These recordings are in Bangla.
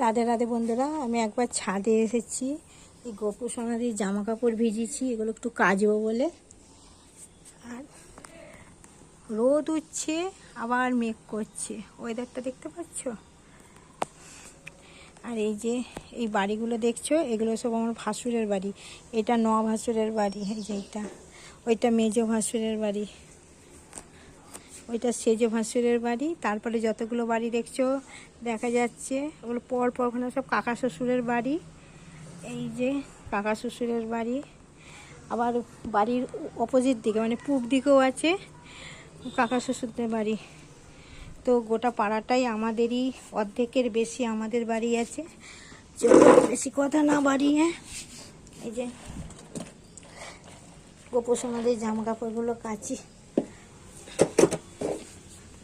রাধে রাধে বন্ধুরা, আমি একবার ছাদে এসেছি। এই গোপু সোনাদের জামা কাপড় ভিজিয়েছি, এগুলো একটু কাচবো বলে। আর রোদ উঠছে, আবার মেঘ করছে, ওয়েদারটা দেখতে পাচ্ছ। আর এই যে এই বাড়িগুলো দেখছো, এগুলো সব আমার ভাসুরের বাড়ি। এটা ভাসুরের বাড়ি, এই যে এটা, ওইটা মেজো ভাসুরের বাড়ি, ওইটা সেজো ভাসুরের বাড়ি। তারপরে যতগুলো বাড়ি দেখছো দেখা যাচ্ছে, ওগুলো পর পর ওখানে সব কাকা শ্বশুরের বাড়ি। এই যে কাকা শ্বশুরের বাড়ি। আবার বাড়ির অপোজিট দিকে মানে পূব দিকেও আছে কাকা শ্বশুরদের বাড়ি। তো গোটা পাড়াটাই আমাদেরই, অর্ধেকের বেশি আমাদের বাড়ি আছে। চলো বেশি কথা না বাড়িয়ে এই যে গোপু সোনাদের জামা কাপড়গুলো কাচি।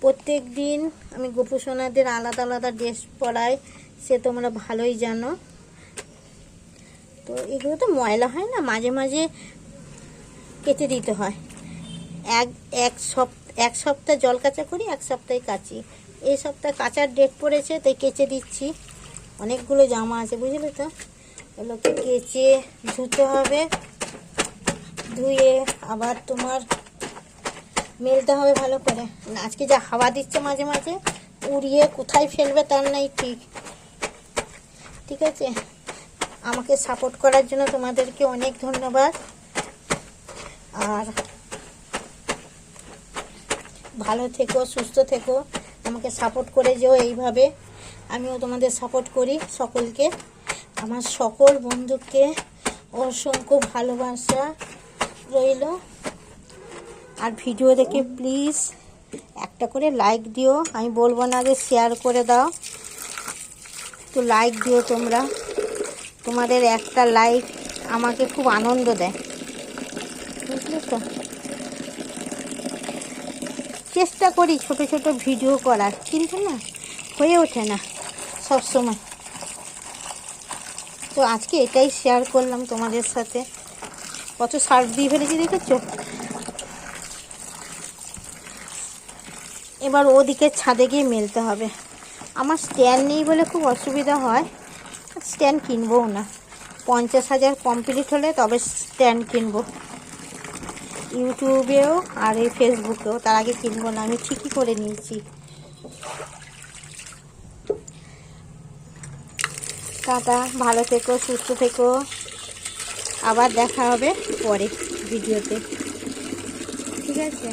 প্রত্যেক দিন আমি গোপু সোনাদের আলাদা আলাদা ড্রেস পরাই, সে তোমরা ভালোই জানো। তো এগুলো তো ময়লা হয় না, মাঝে মাঝে কেটে দিতে হয়। এক সপ্তাহ জল কাচা করি, এক সপ্তাহে কাচি। এই সপ্তাহে কাচার ডেট পড়েছে, তাই কেচে দিচ্ছি। অনেকগুলো জামা আছে, বুঝলে তো। এগুলোকে কেচে ধুতে হবে, ধুয়ে আবার তোমার মেলতে হবে ভালো করে। আজকে যা হাওয়া দিচ্ছে মাঝে মাঝে, উড়িয়ে কোথায় ফেলবে তার নাই ঠিক। ঠিক আছে, আমাকে সাপোর্ট করার জন্য তোমাদেরকে অনেক ধন্যবাদ। আর ভালো থেকো, সুস্থ থেকো, আমাকে সাপোর্ট করে যেও এইভাবে। আমিও তোমাদের সাপোর্ট করি সকলকে। আমার সকল বন্ধুকে অসংখ্য ভালোবাসা রইল। আর ভিডিও দেখে প্লিজ একটা করে লাইক দিও। আমি বলবো না যে শেয়ার করে দাও, তো লাইক দিও তোমরা। তোমাদের একটা লাইক আমাকে খুব আনন্দ দেয়, বুঝলে তো। চেষ্টা করি ছোট ছোট ভিডিও করার, কিন্তু না হয়ে ওঠে না সব সময়। তো আজকে এটাই শেয়ার করলাম তোমাদের সাথে। কত সার্ফ দিয়ে ফেলেছি দেখেছো। এবার ওদিকে ছাদে গিয়ে মেলতে হবে। আমার স্ট্যান্ড নেই বলে খুব অসুবিধা হয়, স্ট্যান্ড কিনবও না। 50,000 কমপ্লিট হলে তবে স্ট্যান্ড কিনবো, ইউটিউবেও আর এই ফেসবুকেও। তার আগে কিনবো না, আমি ঠিকই করে নিয়েছি। টাটা, ভালো থেকো, সুস্থ থেকো। আবার দেখা হবে পরে ভিডিওতে, ঠিক আছে।